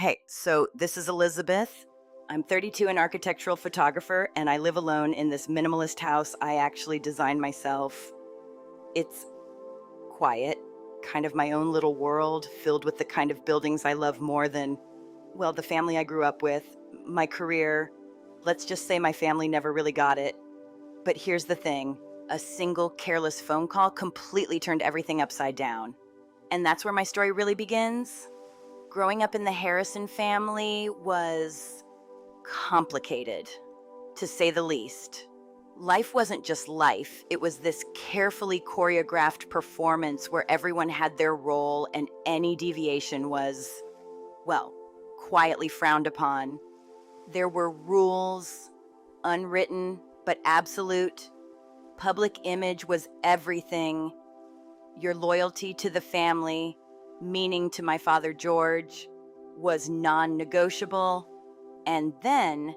Hey, so this is Elizabeth. I'm 32, an architectural photographer, and I live alone in this minimalist house I actually designed myself. It's quiet, kind of my own little world, filled with the kind of buildings I love more than, well, the family I grew up with, my career. Let's just say my family never really got it. But here's the thing, a single careless phone call completely turned everything upside down. And that's where my story really begins. Growing up in the Harrison family was complicated, to say the least. Life wasn't just life, it was this carefully choreographed performance where everyone had their role and any deviation was, well, quietly frowned upon. There were rules, unwritten but absolute. Public image was everything. Your loyalty to the family, meaning to my father George, was non-negotiable. And then,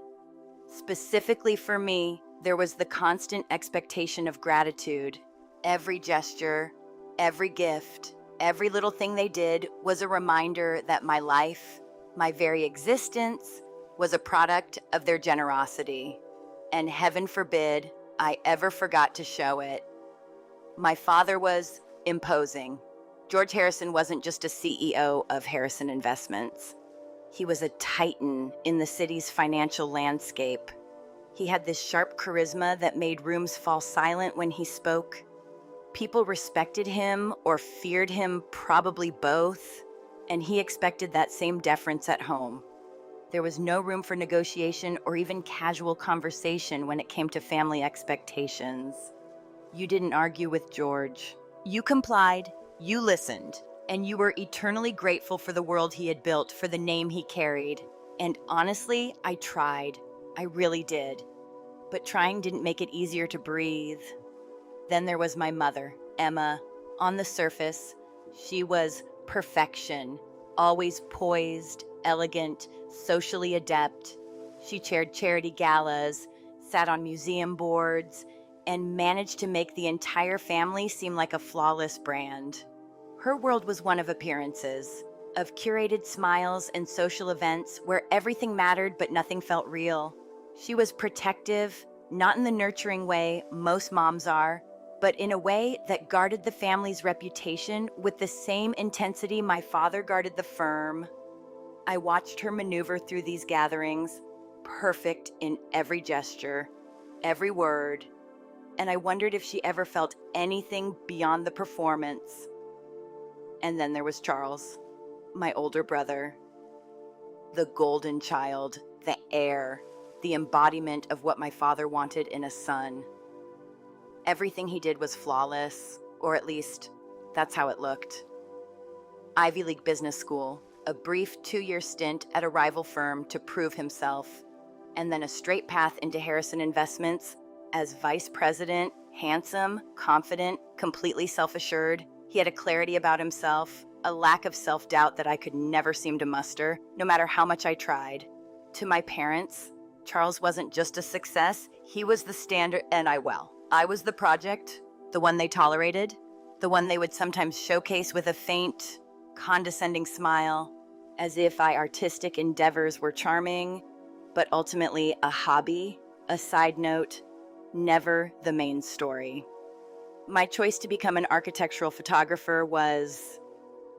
specifically for me, there was the constant expectation of gratitude. Every gesture, every gift, every little thing they did was a reminder that my life, my very existence, was a product of their generosity. And heaven forbid I ever forgot to show it. My father was imposing. George Harrison wasn't just a CEO of Harrison Investments. He was a titan in the city's financial landscape. He had this sharp charisma that made rooms fall silent when he spoke. People respected him or feared him, probably both, and he expected that same deference at home. There was no room for negotiation or even casual conversation when it came to family expectations. You didn't argue with George. You complied, you listened, and you were eternally grateful for the world he had built, for the name he carried. And honestly, I tried. I really did. But trying didn't make it easier to breathe. Then there was my mother, Emma. On the surface, she was perfection, always poised, elegant, socially adept. She chaired charity galas, sat on museum boards, and managed to make the entire family seem like a flawless brand. Her world was one of appearances, of curated smiles and social events where everything mattered but nothing felt real. She was protective, not in the nurturing way most moms are, but in a way that guarded the family's reputation with the same intensity my father guarded the firm. I watched her maneuver through these gatherings, perfect in every gesture, every word, and I wondered if she ever felt anything beyond the performance. And then there was Charles, my older brother, the golden child, the heir, the embodiment of what my father wanted in a son. Everything he did was flawless, or at least, that's how it looked. Ivy League business school, a brief 2-year stint at a rival firm to prove himself, and then a straight path into Harrison Investments as vice president, handsome, confident, completely self-assured. He had a clarity about himself, a lack of self-doubt that I could never seem to muster, no matter how much I tried. To my parents, Charles wasn't just a success, he was the standard, and I was the project, the one they tolerated, the one they would sometimes showcase with a faint, condescending smile, as if my artistic endeavors were charming, but ultimately a hobby, a side note, never the main story. My choice to become an architectural photographer was,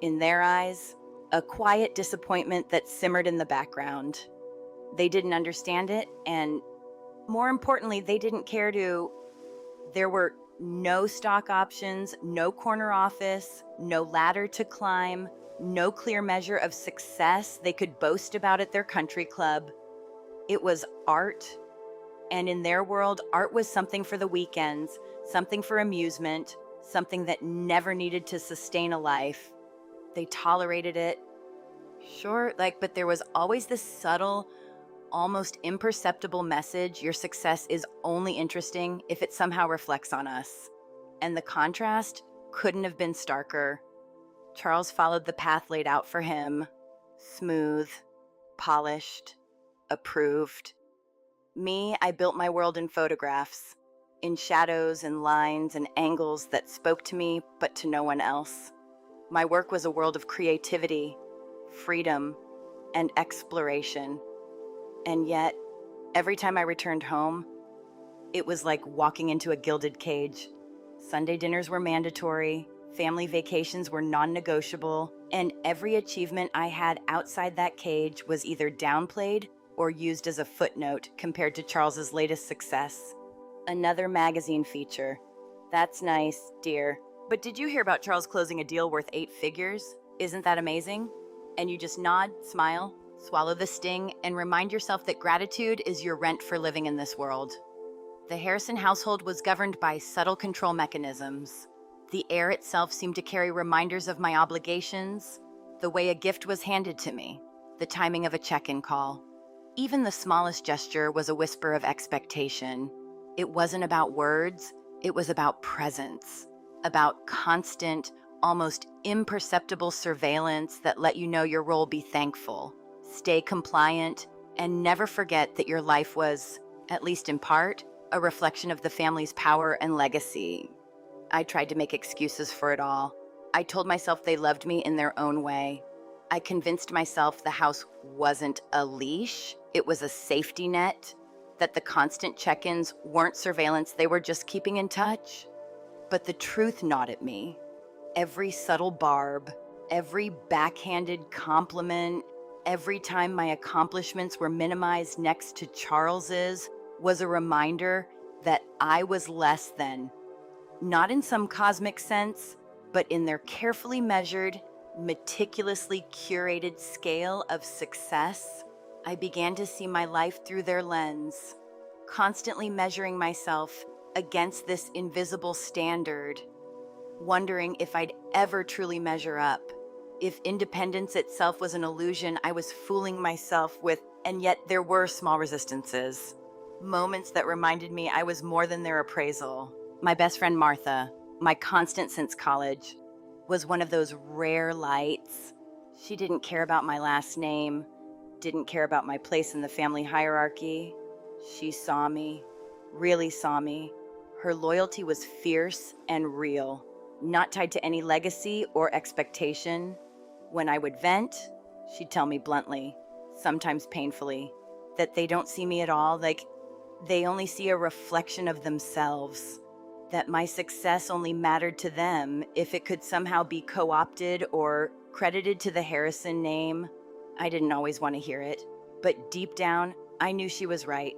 in their eyes, a quiet disappointment that simmered in the background. They didn't understand it, and more importantly, they didn't care to. There were no stock options, no corner office, no ladder to climb, no clear measure of success they could boast about at their country club. It was art. And in their world, art was something for the weekends, something for amusement, something that never needed to sustain a life. They tolerated it. Sure, but there was always this subtle, almost imperceptible message: your success is only interesting if it somehow reflects on us. And the contrast couldn't have been starker. Charles followed the path laid out for him, smooth, polished, approved. Me, I built my world in photographs, in shadows and lines and angles that spoke to me but to no one else. My work was a world of creativity, freedom, and exploration. And yet, every time I returned home, it was like walking into a gilded cage. Sunday dinners were mandatory, family vacations were non-negotiable, and every achievement I had outside that cage was either downplayed or used as a footnote compared to Charles's latest success. Another magazine feature. That's nice, dear. But did you hear about Charles closing a deal worth 8 figures? Isn't that amazing? And you just nod, smile, swallow the sting, and remind yourself that gratitude is your rent for living in this world. The Harrison household was governed by subtle control mechanisms. The air itself seemed to carry reminders of my obligations, the way a gift was handed to me, the timing of a check-in call. Even the smallest gesture was a whisper of expectation. It wasn't about words, it was about presence, about constant, almost imperceptible surveillance that let you know your role, be thankful, stay compliant, and never forget that your life was, at least in part, a reflection of the family's power and legacy. I tried to make excuses for it all. I told myself they loved me in their own way. I convinced myself the house wasn't a leash, it was a safety net, that the constant check-ins weren't surveillance, they were just keeping in touch. But the truth gnawed at me. Every subtle barb, every backhanded compliment, every time my accomplishments were minimized next to Charles's, was a reminder that I was less than. Not in some cosmic sense, but in their carefully measured, meticulously curated scale of success. I began to see my life through their lens, constantly measuring myself against this invisible standard, wondering if I'd ever truly measure up. If independence itself was an illusion I was fooling myself with, and yet there were small resistances. Moments that reminded me I was more than their appraisal. My best friend Martha, my constant since college, was one of those rare lights. She didn't care about my last name, didn't care about my place in the family hierarchy. She saw me, really saw me. Her loyalty was fierce and real, not tied to any legacy or expectation. When I would vent, she'd tell me bluntly, sometimes painfully, that they don't see me at all, like they only see a reflection of themselves, that my success only mattered to them if it could somehow be co-opted or credited to the Harrison name. I didn't always want to hear it, but deep down, I knew she was right.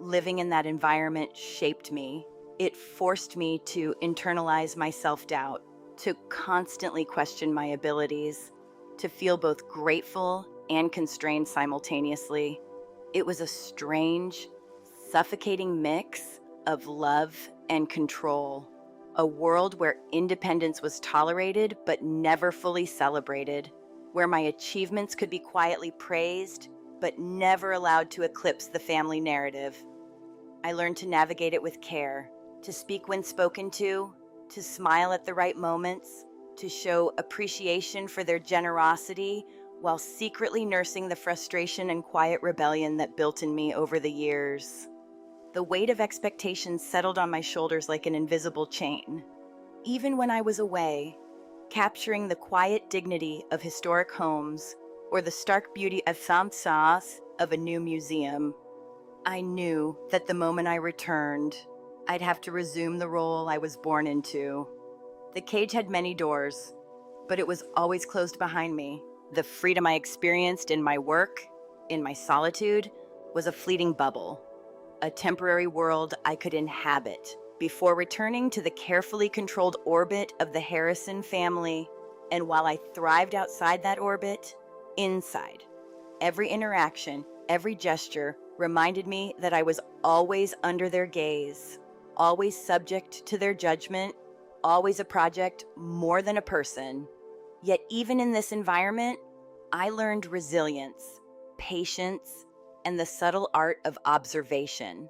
Living in that environment shaped me. It forced me to internalize my self-doubt, to constantly question my abilities, to feel both grateful and constrained simultaneously. It was a strange, suffocating mix of love and control, a world where independence was tolerated but never fully celebrated, where my achievements could be quietly praised but never allowed to eclipse the family narrative. I learned to navigate it with care, to speak when spoken to smile at the right moments, to show appreciation for their generosity while secretly nursing the frustration and quiet rebellion that built in me over the years. The weight of expectations settled on my shoulders like an invisible chain. Even when I was away, capturing the quiet dignity of historic homes or the stark beauty of facades of a new museum, I knew that the moment I returned, I'd have to resume the role I was born into. The cage had many doors, but it was always closed behind me. The freedom I experienced in my work, in my solitude, was a fleeting bubble, a temporary world I could inhabit before returning to the carefully controlled orbit of the Harrison family. And while I thrived outside that orbit, inside, every interaction, every gesture reminded me that I was always under their gaze, always subject to their judgment, always a project more than a person. Yet even in this environment, I learned resilience, patience, and the subtle art of observation.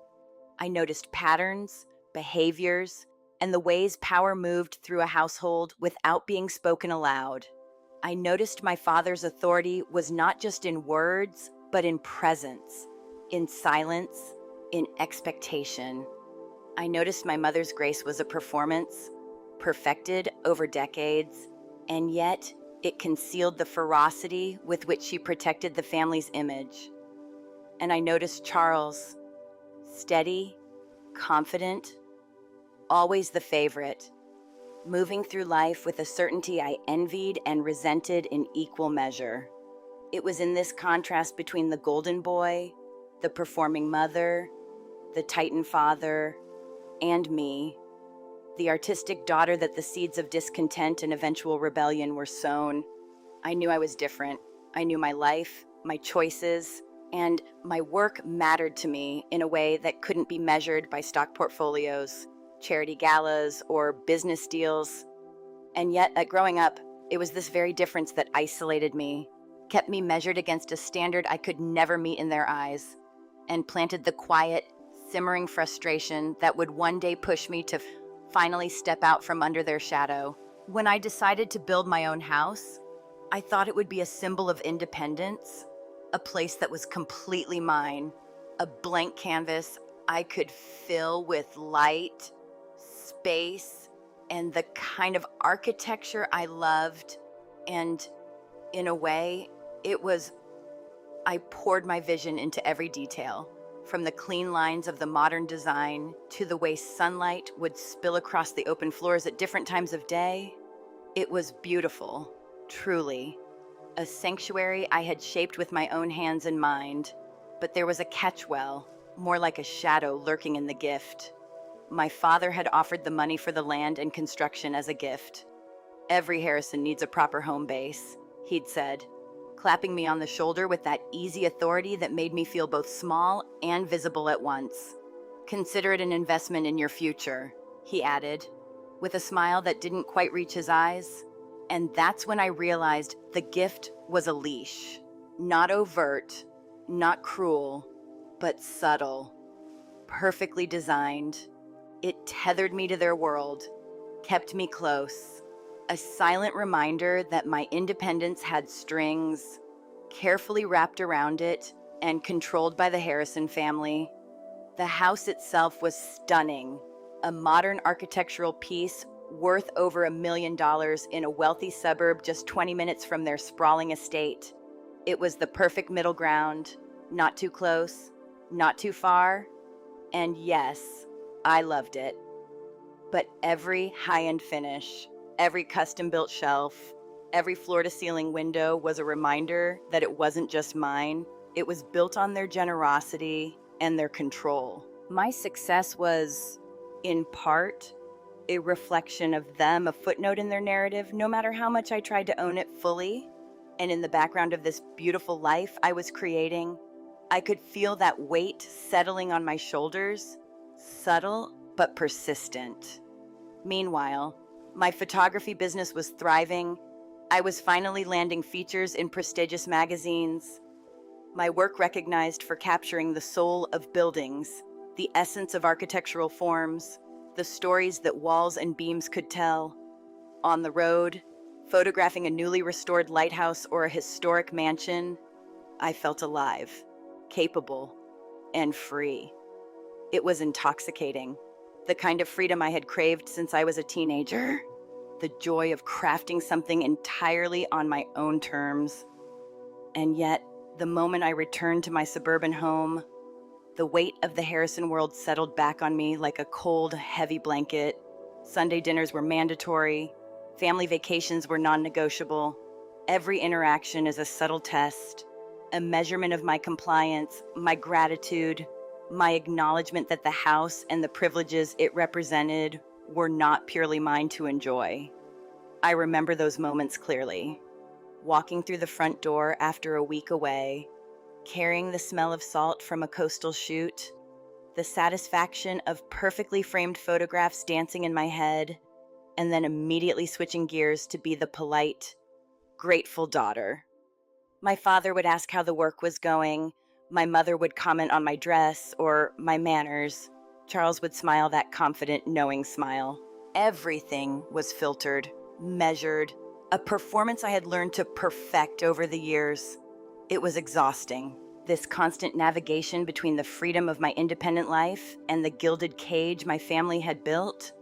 I noticed patterns, behaviors, and the ways power moved through a household without being spoken aloud. I noticed my father's authority was not just in words, but in presence, in silence, in expectation. I noticed my mother's grace was a performance, perfected over decades, and yet It concealed the ferocity with which she protected the family's image. And I noticed Charles, steady, confident, always the favorite, moving through life with a certainty I envied and resented in equal measure. It was in this contrast between the golden boy, the performing mother, the titan father, and me, the artistic daughter, that the seeds of discontent and eventual rebellion were sown. I knew I was different. I knew my life, my choices, and my work mattered to me in a way that couldn't be measured by stock portfolios, charity galas, or business deals. And yet, at growing up, it was this very difference that isolated me, kept me measured against a standard I could never meet in their eyes, and planted the quiet, simmering frustration that would one day push me to finally step out from under their shadow. When I decided to build my own house, I thought it would be a symbol of independence, a place that was completely mine, a blank canvas I could fill with light, space, and the kind of architecture I loved. And in a way, I poured my vision into every detail, from the clean lines of the modern design to the way sunlight would spill across the open floors at different times of day. It was beautiful, truly. A sanctuary I had shaped with my own hands and mind, but there was a catch-well, more like a shadow lurking in the gift. My father had offered the money for the land and construction as a gift. "Every Harrison needs a proper home base," he'd said, clapping me on the shoulder with that easy authority that made me feel both small and visible at once. "Consider it an investment in your future," he added, with a smile that didn't quite reach his eyes. And that's when I realized the gift was a leash. Not overt, not cruel, but subtle, perfectly designed. It tethered me to their world, kept me close. A silent reminder that my independence had strings, carefully wrapped around it and controlled by the Harrison family. The house itself was stunning, a modern architectural piece worth over $1 million in a wealthy suburb just 20 minutes from their sprawling estate. It was the perfect middle ground, not too close, not too far, and yes, I loved it. But every high-end finish, every custom-built shelf, every floor-to-ceiling window was a reminder that it wasn't just mine. It was built on their generosity and their control. My success was, in part, a reflection of them, a footnote in their narrative, no matter how much I tried to own it fully. And in the background of this beautiful life I was creating, I could feel that weight settling on my shoulders, subtle but persistent. Meanwhile, my photography business was thriving. I was finally landing features in prestigious magazines. My work recognized for capturing the soul of buildings, the essence of architectural forms, the stories that walls and beams could tell. On the road, photographing a newly restored lighthouse or a historic mansion, I felt alive, capable, and free. It was intoxicating, the kind of freedom I had craved since I was a teenager, the joy of crafting something entirely on my own terms. And yet, the moment I returned to my suburban home, the weight of the Harrison world settled back on me like a cold, heavy blanket. Sunday dinners were mandatory. Family vacations were non-negotiable. Every interaction is a subtle test, a measurement of my compliance, my gratitude, my acknowledgement that the house and the privileges it represented were not purely mine to enjoy. I remember those moments clearly. Walking through the front door after a week away, carrying the smell of salt from a coastal shoot, the satisfaction of perfectly framed photographs dancing in my head, and then immediately switching gears to be the polite, grateful daughter. My father would ask how the work was going. My mother would comment on my dress or my manners. Charles would smile that confident, knowing smile. Everything was filtered, measured, a performance I had learned to perfect over the years. It was exhausting, this constant navigation between the freedom of my independent life and the gilded cage my family had built.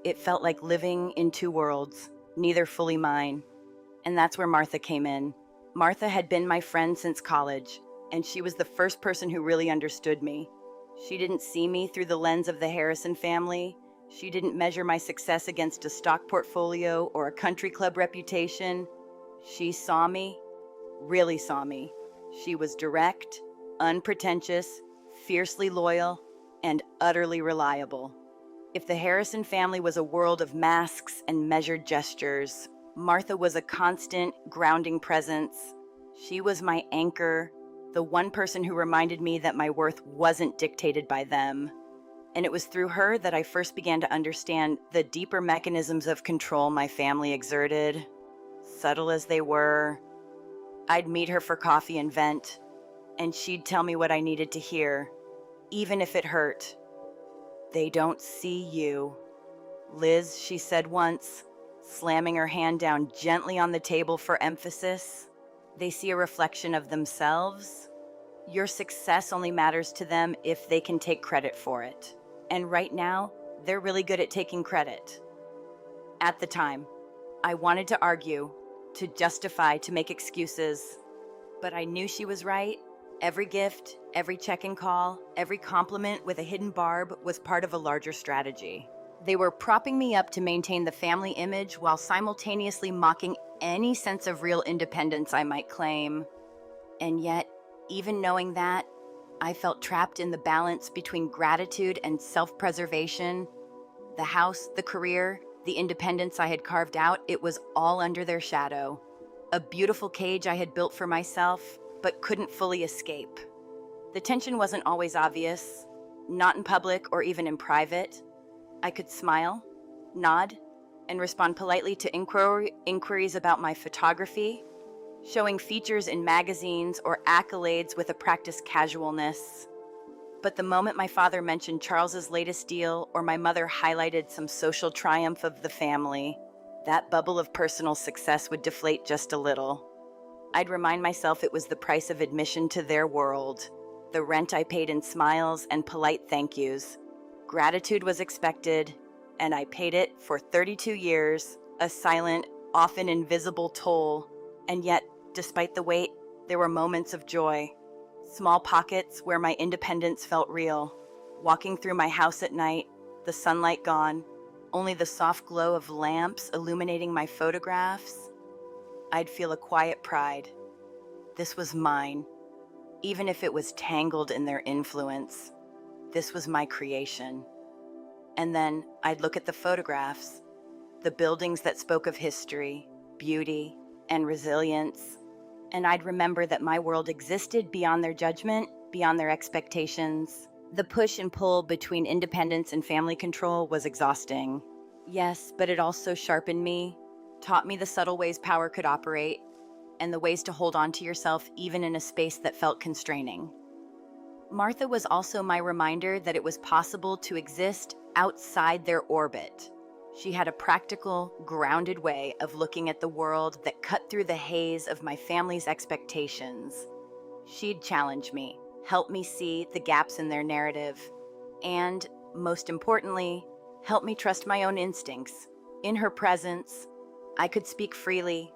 It felt like living in two worlds, neither fully mine. And that's where Martha came in. Martha had been my friend since college, and she was the first person who really understood me. She didn't see me through the lens of the Harrison family. She didn't measure my success against a stock portfolio or a country club reputation. She saw me, really saw me. She was direct, unpretentious, fiercely loyal, and utterly reliable. If the Harrison family was a world of masks and measured gestures, Martha was a constant, grounding presence. She was my anchor, the one person who reminded me that my worth wasn't dictated by them. And it was through her that I first began to understand the deeper mechanisms of control my family exerted. Subtle as they were, I'd meet her for coffee and vent, and she'd tell me what I needed to hear, even if it hurt. "They don't see you, Liz," she said once, slamming her hand down gently on the table for emphasis. "They see a reflection of themselves. Your success only matters to them if they can take credit for it. And right now, they're really good at taking credit." At the time, I wanted to argue, to justify, to make excuses. But I knew she was right. Every gift, every check-in call, every compliment with a hidden barb was part of a larger strategy. They were propping me up to maintain the family image while simultaneously mocking any sense of real independence I might claim. And yet, even knowing that, I felt trapped in the balance between gratitude and self-preservation. The house, the career, the independence I had carved out, it was all under their shadow. A beautiful cage I had built for myself, but couldn't fully escape. The tension wasn't always obvious, not in public or even in private. I could smile, nod, and respond politely to inquiries about my photography, showing features in magazines or accolades with a practiced casualness. But the moment my father mentioned Charles's latest deal or my mother highlighted some social triumph of the family, that bubble of personal success would deflate just a little. I'd remind myself it was the price of admission to their world, the rent I paid in smiles and polite thank yous. Gratitude was expected, and I paid it for 32 years, a silent, often invisible toll. And yet, despite the wait, there were moments of joy. Small pockets where my independence felt real. Walking through my house at night, the sunlight gone, only the soft glow of lamps illuminating my photographs. I'd feel a quiet pride. This was mine, even if it was tangled in their influence. This was my creation. And then I'd look at the photographs, the buildings that spoke of history, beauty, and resilience, and I'd remember that my world existed beyond their judgment, beyond their expectations. The push and pull between independence and family control was exhausting. Yes, but it also sharpened me, taught me the subtle ways power could operate, and the ways to hold on to yourself even in a space that felt constraining. Martha was also my reminder that it was possible to exist outside their orbit. She had a practical, grounded way of looking at the world that cut through the haze of my family's expectations. She'd challenge me, help me see the gaps in their narrative, and, most importantly, help me trust my own instincts. In her presence, I could speak freely,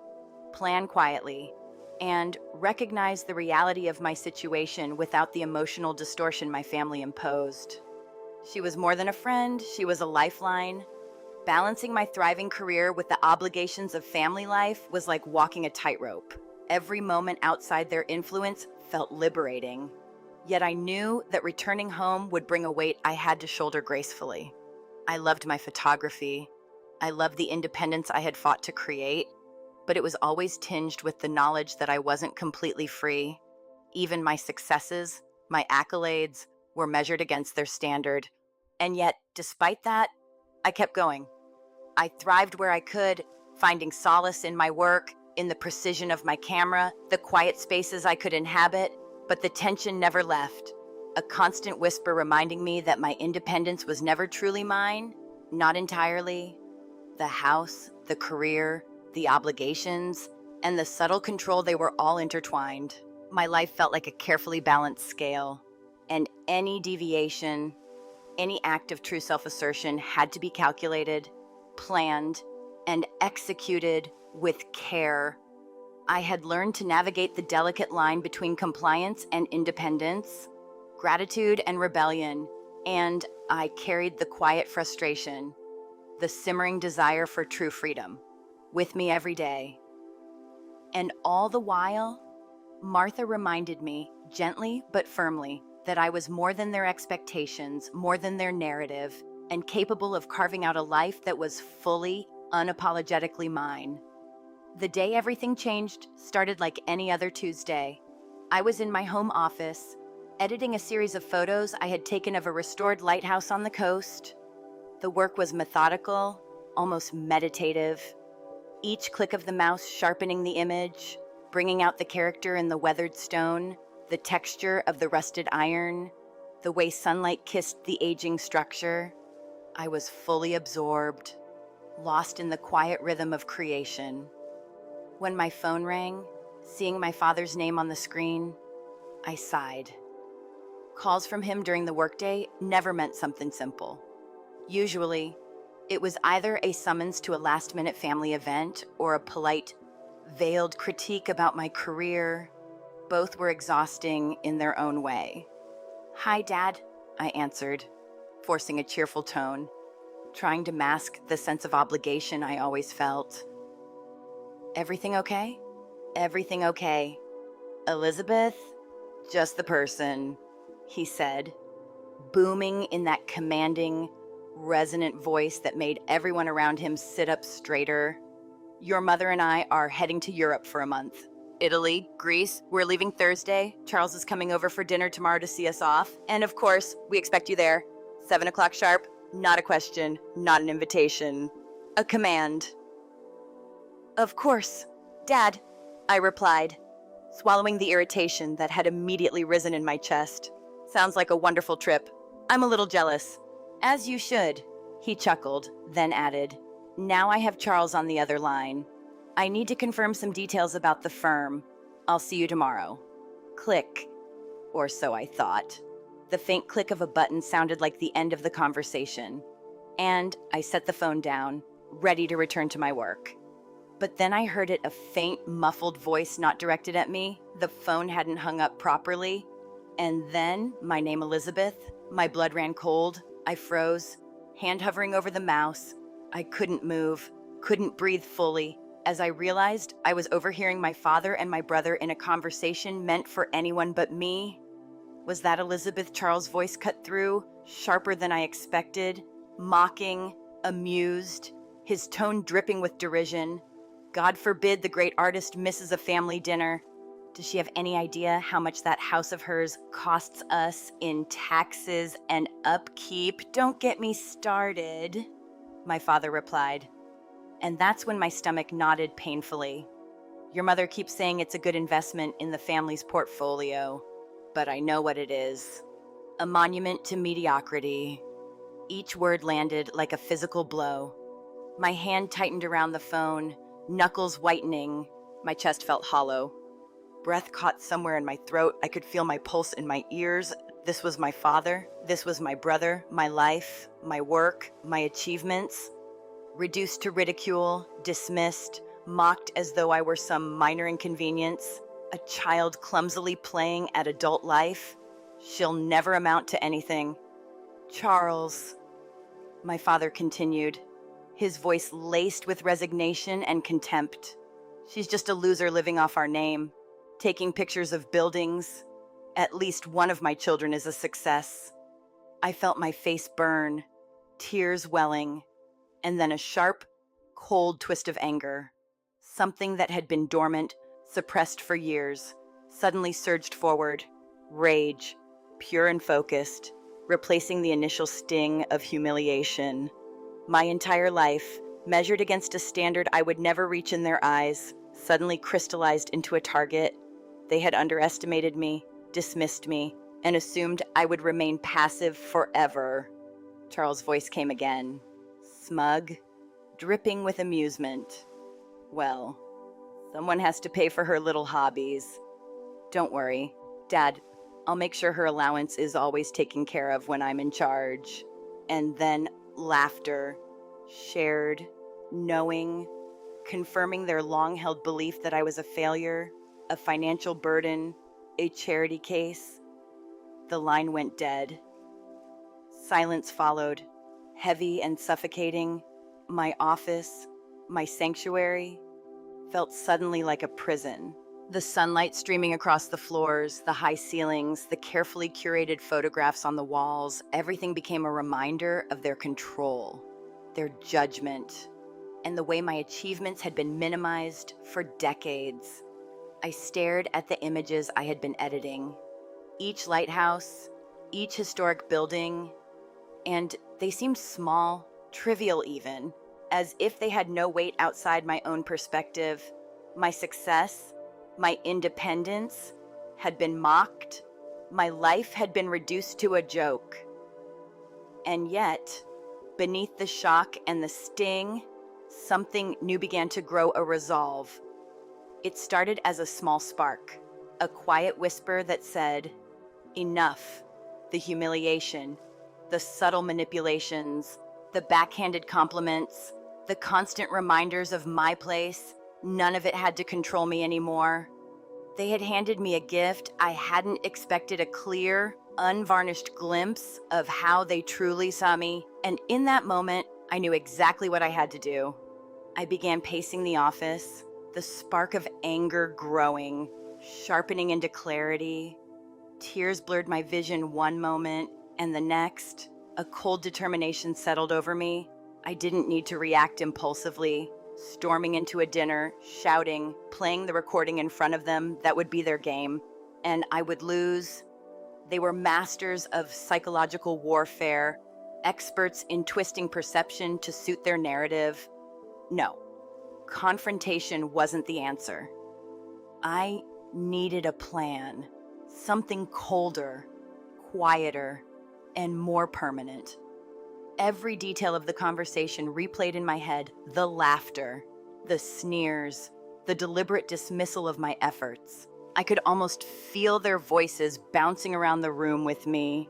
plan quietly, and recognize the reality of my situation without the emotional distortion my family imposed. She was more than a friend, she was a lifeline. Balancing my thriving career with the obligations of family life was like walking a tightrope. Every moment outside their influence felt liberating. Yet I knew that returning home would bring a weight I had to shoulder gracefully. I loved my photography. I loved the independence I had fought to create, but it was always tinged with the knowledge that I wasn't completely free. Even my successes, my accolades, were measured against their standard. And yet, despite that, I kept going. I thrived where I could, finding solace in my work, in the precision of my camera, the quiet spaces I could inhabit, but the tension never left. A constant whisper reminding me that my independence was never truly mine, not entirely. The house, the career, the obligations, and the subtle control, they were all intertwined. My life felt like a carefully balanced scale, and any deviation, any act of true self-assertion had to be calculated, planned, and executed with care. I had learned to navigate the delicate line between compliance and independence, gratitude and rebellion, and I carried the quiet frustration, the simmering desire for true freedom, with me every day. And all the while, Martha reminded me, gently but firmly, that I was more than their expectations, more than their narrative, and capable of carving out a life that was fully, unapologetically mine. The day everything changed started like any other Tuesday. I was in my home office, editing a series of photos I had taken of a restored lighthouse on the coast. The work was methodical, almost meditative, each click of the mouse sharpening the image, bringing out the character in the weathered stone, the texture of the rusted iron, the way sunlight kissed the aging structure. I was fully absorbed, lost in the quiet rhythm of creation. When my phone rang, seeing my father's name on the screen, I sighed. Calls from him during the workday never meant something simple. Usually, it was either a summons to a last-minute family event or a polite, veiled critique about my career. Both were exhausting in their own way. "Hi, Dad," I answered, forcing a cheerful tone, trying to mask the sense of obligation I always felt. "Everything okay?" "Everything okay. Elizabeth, just the person," he said, booming in that commanding, resonant voice that made everyone around him sit up straighter. "Your mother and I are heading to Europe for a month. Italy, Greece, we're leaving Thursday. Charles is coming over for dinner tomorrow to see us off. And of course, we expect you there. 7 o'clock sharp. Not a question, not an invitation. A command." "Of course, Dad," I replied, swallowing the irritation that had immediately risen in my chest. "Sounds like a wonderful trip. I'm a little jealous." "As you should," he chuckled, then added, "Now I have Charles on the other line. I need to confirm some details about the firm. I'll see you tomorrow." Click. Or so I thought. The faint click of a button sounded like the end of the conversation. And I set the phone down, ready to return to my work. But then I heard a faint, muffled voice not directed at me. The phone hadn't hung up properly. And then, my name Elizabeth, my blood ran cold. I froze, hand hovering over the mouse. I couldn't move, couldn't breathe fully, as I realized I was overhearing my father and my brother in a conversation meant for anyone but me. Was that Elizabeth Charles' voice cut through, sharper than I expected, mocking, amused, his tone dripping with derision? God forbid the great artist misses a family dinner. Does she have any idea how much that house of hers costs us in taxes and upkeep? "Don't get me started," my father replied. And that's when my stomach knotted painfully. "Your mother keeps saying it's a good investment in the family's portfolio, but I know what it is. A monument to mediocrity." Each word landed like a physical blow. My hand tightened around the phone, knuckles whitening. My chest felt hollow. Breath caught somewhere in my throat. I could feel my pulse in my ears. This was my father. This was my brother, my life, my work, my achievements. Reduced to ridicule, dismissed, mocked as though I were some minor inconvenience, a child clumsily playing at adult life. She'll never amount to anything. "Charles," my father continued, his voice laced with resignation and contempt. "She's just a loser living off our name, taking pictures of buildings. At least one of my children is a success." I felt my face burn, tears welling, and then a sharp, cold twist of anger. Something that had been dormant, suppressed for years, suddenly surged forward. Rage, pure and focused, replacing the initial sting of humiliation. My entire life, measured against a standard I would never reach in their eyes, suddenly crystallized into a target. They had underestimated me, dismissed me, and assumed I would remain passive forever. Charles' voice came again, smug, dripping with amusement. "Well, someone has to pay for her little hobbies. Don't worry, Dad, I'll make sure her allowance is always taken care of when I'm in charge." And then laughter, shared, knowing, confirming their long-held belief that I was a failure, a financial burden, a charity case. The line went dead. Silence followed, heavy and suffocating. My office, my sanctuary, felt suddenly like a prison. The sunlight streaming across the floors, the high ceilings, the carefully curated photographs on the walls, everything became a reminder of their control, their judgment, and the way my achievements had been minimized for decades. I stared at the images I had been editing, each lighthouse, each historic building, and they seemed small, trivial even, as if they had no weight outside my own perspective. My success, my independence, had been mocked. My life had been reduced to a joke. And yet, beneath the shock and the sting, something new began to grow, a resolve. It started as a small spark, a quiet whisper that said, "Enough. The humiliation, the subtle manipulations, the backhanded compliments, the constant reminders of my place, none of it had to control me anymore." They had handed me a gift. I hadn't expected a clear, unvarnished glimpse of how they truly saw me. And in that moment, I knew exactly what I had to do. I began pacing the office, the spark of anger growing, sharpening into clarity. Tears blurred my vision one moment, and the next, a cold determination settled over me. I didn't need to react impulsively, storming into a dinner, shouting, playing the recording in front of them. That would be their game, and I would lose. They were masters of psychological warfare, experts in twisting perception to suit their narrative. No, confrontation wasn't the answer. I needed a plan, something colder, quieter, and more permanent. Every detail of the conversation replayed in my head: the laughter, the sneers, the deliberate dismissal of my efforts. I could almost feel their voices bouncing around the room with me.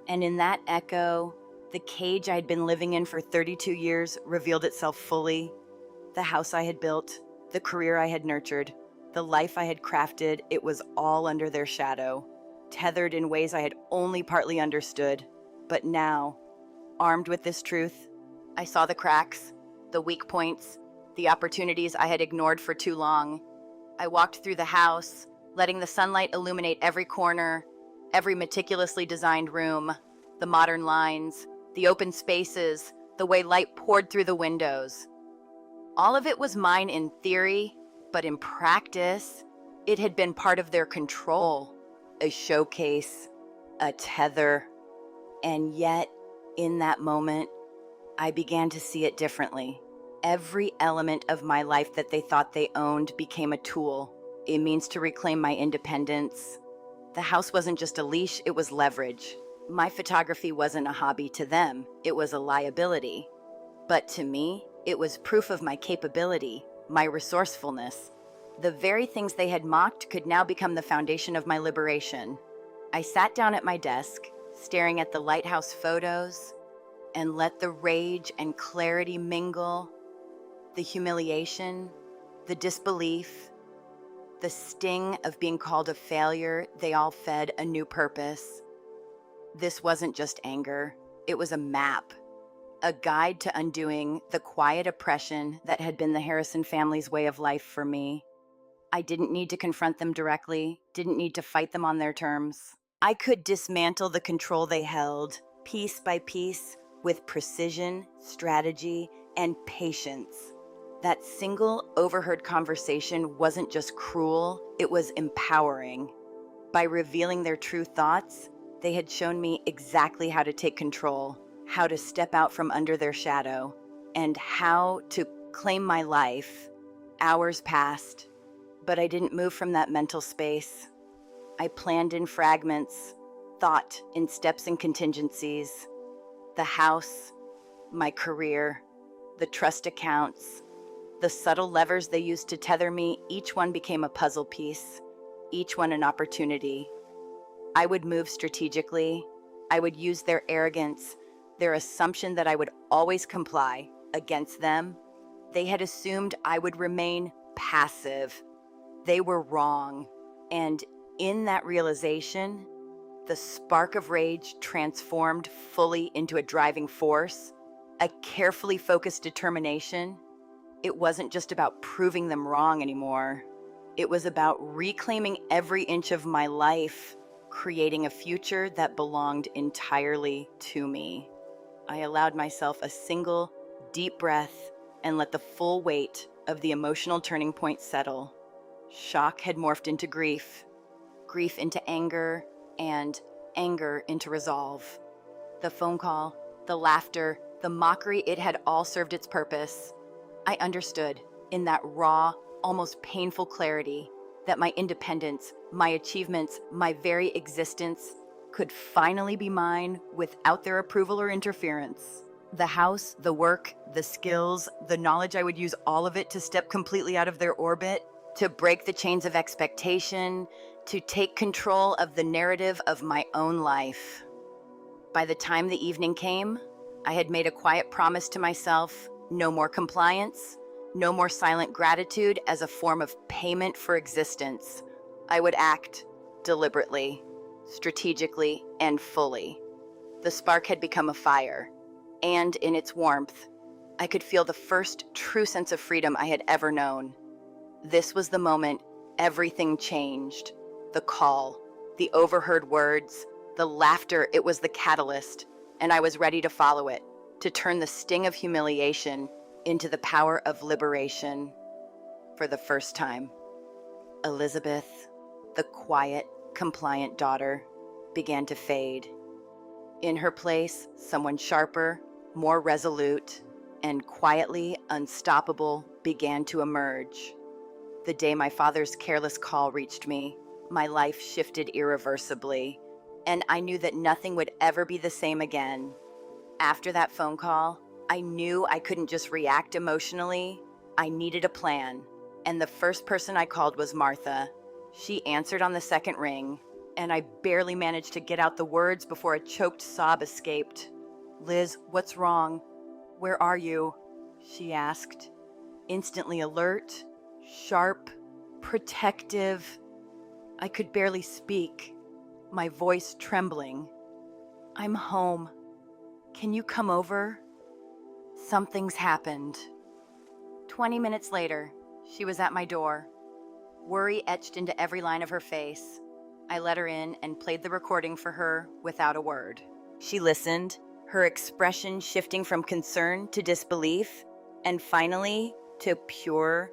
And in that echo, the cage I'd been living in for 32 years revealed itself fully. The house I had built, the career I had nurtured, the life I had crafted, it was all under their shadow, tethered in ways I had only partly understood. But now, armed with this truth, I saw the cracks, the weak points, the opportunities I had ignored for too long. I walked through the house, letting the sunlight illuminate every corner, every meticulously designed room, the modern lines, the open spaces, the way light poured through the windows. All of it was mine in theory, but in practice, it had been part of their control, a showcase, a tether. And yet, in that moment, I began to see it differently. Every element of my life that they thought they owned became a tool, a means to reclaim my independence. The house wasn't just a leash, it was leverage. My photography wasn't a hobby to them, it was a liability. But to me, it was proof of my capability, my resourcefulness. The very things they had mocked could now become the foundation of my liberation. I sat down at my desk, staring at the lighthouse photos, and let the rage and clarity mingle. The humiliation, the disbelief, the sting of being called a failure, they all fed a new purpose. This wasn't just anger, it was a map, a guide to undoing the quiet oppression that had been the Harrison family's way of life for me. I didn't need to confront them directly, didn't need to fight them on their terms. I could dismantle the control they held, piece by piece, with precision, strategy, and patience. That single overheard conversation wasn't just cruel, it was empowering. By revealing their true thoughts, they had shown me exactly how to take control, how to step out from under their shadow, and how to claim my life. Hours passed, but I didn't move from that mental space. I planned in fragments, thought in steps and contingencies. The house, my career, the trust accounts, the subtle levers they used to tether me, each one became a puzzle piece, each one an opportunity. I would move strategically. I would use their arrogance, their assumption that I would always comply, against them. They had assumed I would remain passive. They were wrong. And in that realization, the spark of rage transformed fully into a driving force, a carefully focused determination. It wasn't just about proving them wrong anymore. It was about reclaiming every inch of my life, creating a future that belonged entirely to me. I allowed myself a single, deep breath and let the full weight of the emotional turning point settle. Shock had morphed into grief, grief into anger, and anger into resolve. The phone call, the laughter, the mockery, it had all served its purpose. I understood, in that raw, almost painful clarity, that my independence, my achievements, my very existence could finally be mine without their approval or interference. The house, the work, the skills, the knowledge, I would use all of it to step completely out of their orbit, to break the chains of expectation, to take control of the narrative of my own life. By the time the evening came, I had made a quiet promise to myself: no more compliance, no more silent gratitude as a form of payment for existence. I would act deliberately, strategically, and fully. The spark had become a fire, and in its warmth, I could feel the first true sense of freedom I had ever known. This was the moment everything changed. The call, the overheard words, the laughter, it was the catalyst, and I was ready to follow it, to turn the sting of humiliation into the power of liberation. For the first time, Elizabeth, the quiet, compliant daughter, began to fade. In her place, someone sharper, more resolute, and quietly unstoppable began to emerge. The day my father's careless call reached me, my life shifted irreversibly, and I knew that nothing would ever be the same again. After that phone call, I knew I couldn't just react emotionally. I needed a plan, and the first person I called was Martha. She answered on the second ring, and I barely managed to get out the words before a choked sob escaped. "Liz, what's wrong? Where are you?" she asked. Instantly alert, sharp, protective. I could barely speak, my voice trembling. "I'm home. Can you come over? Something's happened." 20 minutes later, she was at my door, worry etched into every line of her face. I let her in and played the recording for her without a word. She listened, her expression shifting from concern to disbelief, and finally to pure,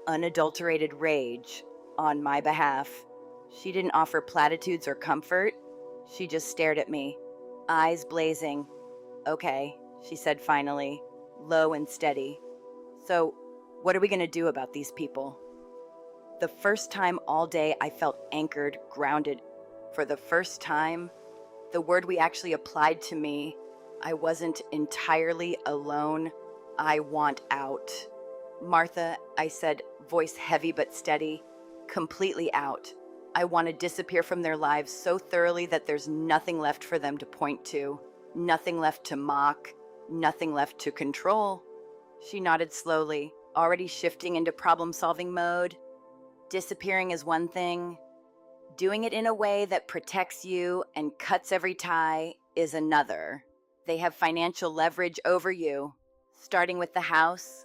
unadulterated rage on my behalf. She didn't offer platitudes or comfort. She just stared at me, eyes blazing. "Okay," she said finally, low and steady. "So, what are we going to do about these people?" The first time all day I felt anchored, grounded. For the first time, the word we actually applied to me, I wasn't entirely alone. "I want out." "Martha," I said, voice heavy but steady, "completely out. I want to disappear from their lives so thoroughly that there's nothing left for them to point to, nothing left to mock, nothing left to control." She nodded slowly, already shifting into problem-solving mode. "Disappearing is one thing. Doing it in a way that protects you and cuts every tie is another. They have financial leverage over you, starting with the house,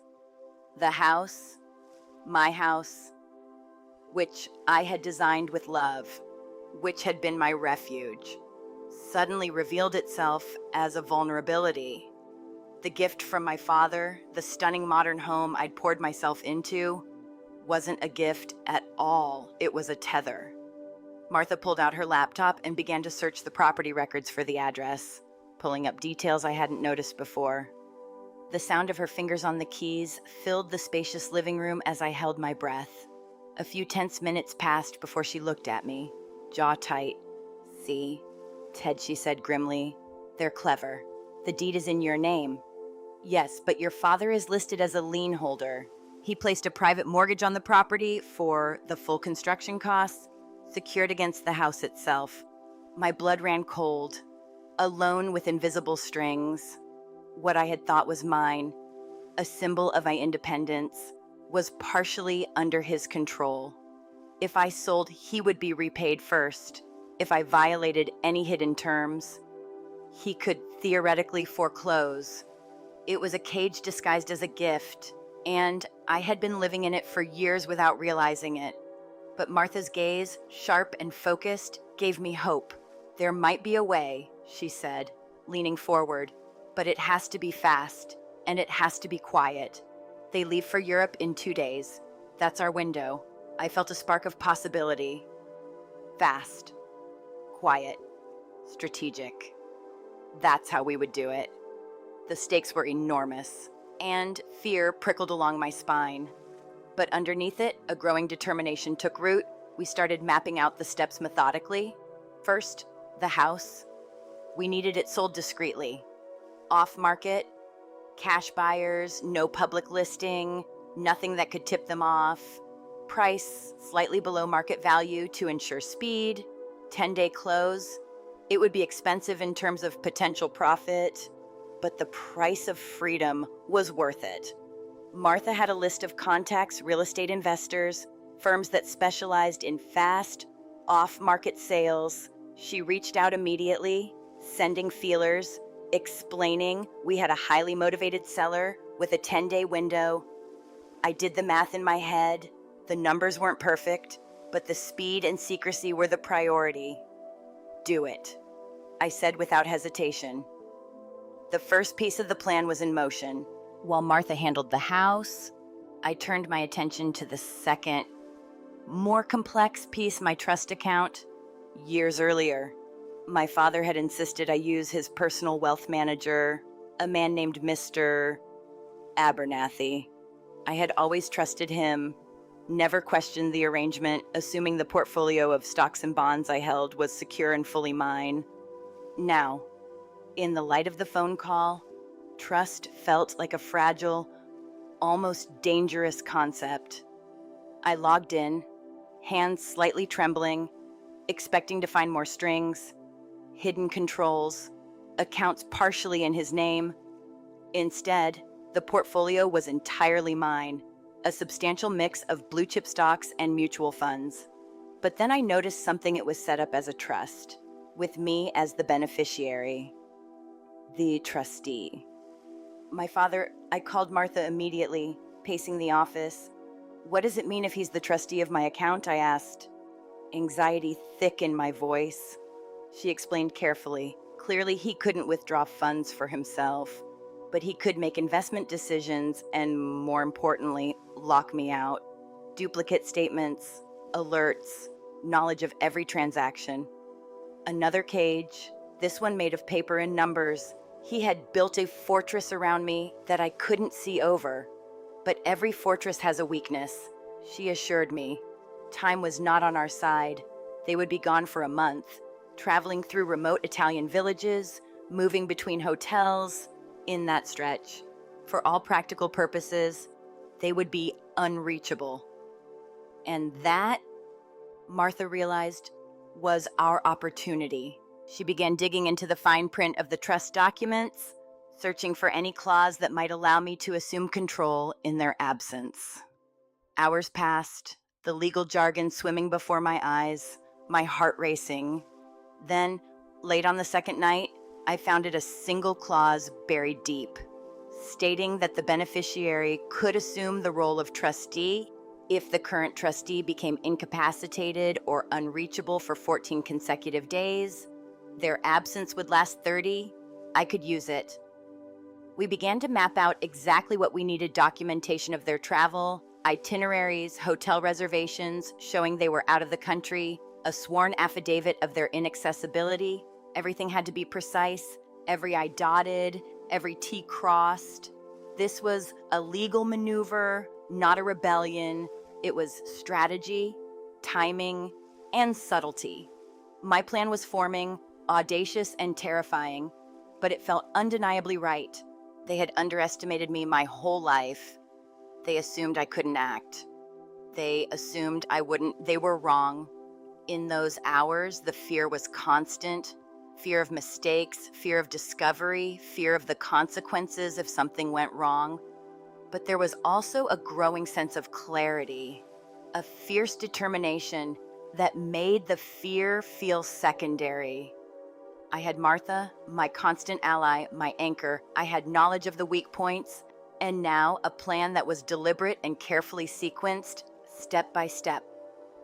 my house, which I had designed with love, which had been my refuge, suddenly revealed itself as a vulnerability. The gift from my father, the stunning modern home I'd poured myself into, wasn't a gift at all. It was a tether." Martha pulled out her laptop and began to search the property records for the address, pulling up details I hadn't noticed before. The sound of her fingers on the keys filled the spacious living room as I held my breath. A few tense minutes passed before she looked at me, jaw tight. "See, Ted," she said grimly, "they're clever. The deed is in your name." "Yes, but your father is listed as a lien holder. He placed a private mortgage on the property for the full construction costs, secured against the house itself." My blood ran cold. A loan with invisible strings. What I had thought was mine, a symbol of my independence, was partially under his control. If I sold, he would be repaid first. If I violated any hidden terms, he could theoretically foreclose. It was a cage disguised as a gift, and I had been living in it for years without realizing it. But Martha's gaze, sharp and focused, gave me hope. There might be a way, she said, leaning forward, but it has to be fast, and it has to be quiet. They leave for Europe in 2 days. That's our window. I felt a spark of possibility. Fast, quiet, strategic. That's how we would do it. The stakes were enormous, and fear prickled along my spine. But underneath it, a growing determination took root. We started mapping out the steps methodically. First, the house. We needed it sold discreetly. Off-market, cash buyers, no public listing, nothing that could tip them off. Price slightly below market value to ensure speed. 10-day close. It would be expensive in terms of potential profit, but the price of freedom was worth it. Martha had a list of contacts, real estate investors, firms that specialized in fast, off-market sales. She reached out immediately, sending feelers, explaining we had a highly motivated seller with a 10-day window. I did the math in my head. The numbers weren't perfect, but the speed and secrecy were the priority. Do it, I said without hesitation. The first piece of the plan was in motion. While Martha handled the house, I turned my attention to the second, more complex piece, my trust account. Years earlier, my father had insisted I use his personal wealth manager, a man named Mr. Abernathy. I had always trusted him, never questioned the arrangement, assuming the portfolio of stocks and bonds I held was secure and fully mine. Now, in the light of the phone call, trust felt like a fragile, almost dangerous concept. I logged in, hands slightly trembling, expecting to find more strings, hidden controls, accounts partially in his name. Instead, the portfolio was entirely mine, a substantial mix of blue chip stocks and mutual funds. But then I noticed something. It was set up as a trust, with me as the beneficiary, the trustee. I called Martha immediately, pacing the office. What does it mean if he's the trustee of my account? I asked. Anxiety thick in my voice. She explained carefully. Clearly, he couldn't withdraw funds for himself, but he could make investment decisions and, more importantly, lock me out. Duplicate statements, alerts, knowledge of every transaction. Another cage, this one made of paper and numbers. He had built a fortress around me that I couldn't see over. But every fortress has a weakness, she assured me. Time was not on our side. They would be gone for a month, traveling through remote Italian villages, moving between hotels. In that stretch, for all practical purposes, they would be unreachable. And that, Martha realized, was our opportunity. She began digging into the fine print of the trust documents, searching for any clause that might allow me to assume control in their absence. Hours passed, the legal jargon swimming before my eyes, my heart racing. Then, late on the second night, I found a single clause buried deep, stating that the beneficiary could assume the role of trustee if the current trustee became incapacitated or unreachable for 14 consecutive days. Their absence would last 30. I could use it. We began to map out exactly what we needed: documentation of their travel, itineraries, hotel reservations showing they were out of the country, a sworn affidavit of their inaccessibility. Everything had to be precise, every I dotted, every T crossed. This was a legal maneuver, not a rebellion. It was strategy, timing, and subtlety. My plan was forming, audacious and terrifying, but it felt undeniably right. They had underestimated me my whole life. They assumed I couldn't act. They assumed I wouldn't. They were wrong. In those hours, the fear was constant. Fear of mistakes, fear of discovery, fear of the consequences if something went wrong. But there was also a growing sense of clarity, a fierce determination that made the fear feel secondary. I had Martha, my constant ally, my anchor. I had knowledge of the weak points, and now a plan that was deliberate and carefully sequenced, step by step.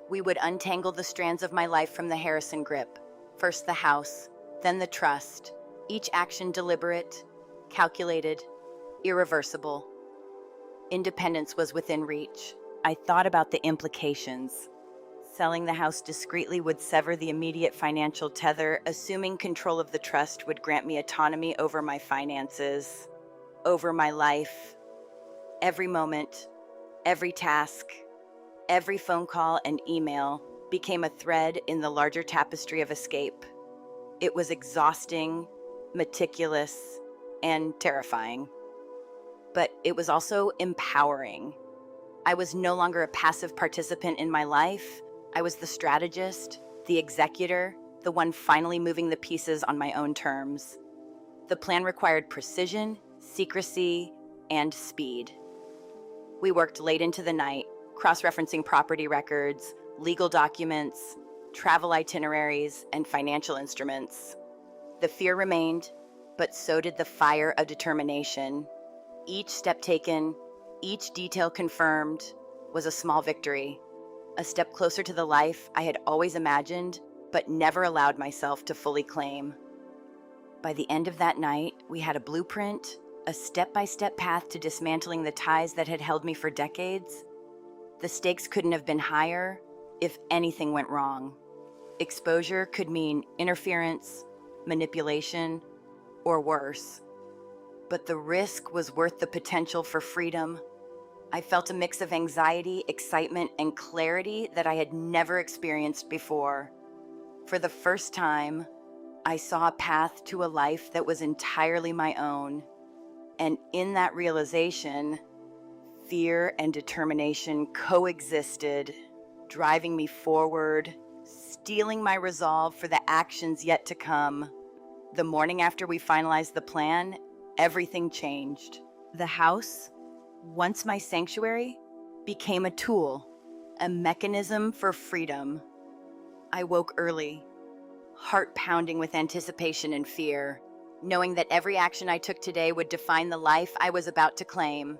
We would untangle the strands of my life from the Harrison grip. First the house, then the trust. Each action deliberate, calculated, irreversible. Independence was within reach. I thought about the implications. Selling the house discreetly would sever the immediate financial tether. Assuming control of the trust would grant me autonomy over my finances, over my life. Every moment, every task, every phone call and email became a thread in the larger tapestry of escape. It was exhausting, meticulous, and terrifying. But it was also empowering. I was no longer a passive participant in my life. I was the strategist, the executor, the one finally moving the pieces on my own terms. The plan required precision, secrecy, and speed. We worked late into the night, cross-referencing property records, legal documents, travel itineraries, and financial instruments. The fear remained, but so did the fire of determination. Each step taken, each detail confirmed, was a small victory. A step closer to the life I had always imagined, but never allowed myself to fully claim. By the end of that night, we had a blueprint, a step-by-step path to dismantling the ties that had held me for decades. The stakes couldn't have been higher if anything went wrong. Exposure could mean interference, manipulation, or worse. But the risk was worth the potential for freedom. I felt a mix of anxiety, excitement, and clarity that I had never experienced before. For the first time, I saw a path to a life that was entirely my own. And in that realization, fear and determination coexisted, driving me forward, steeling my resolve for the actions yet to come. The morning after we finalized the plan, everything changed. The house, once my sanctuary, became a tool, a mechanism for freedom. I woke early, heart pounding with anticipation and fear, knowing that every action I took today would define the life I was about to claim.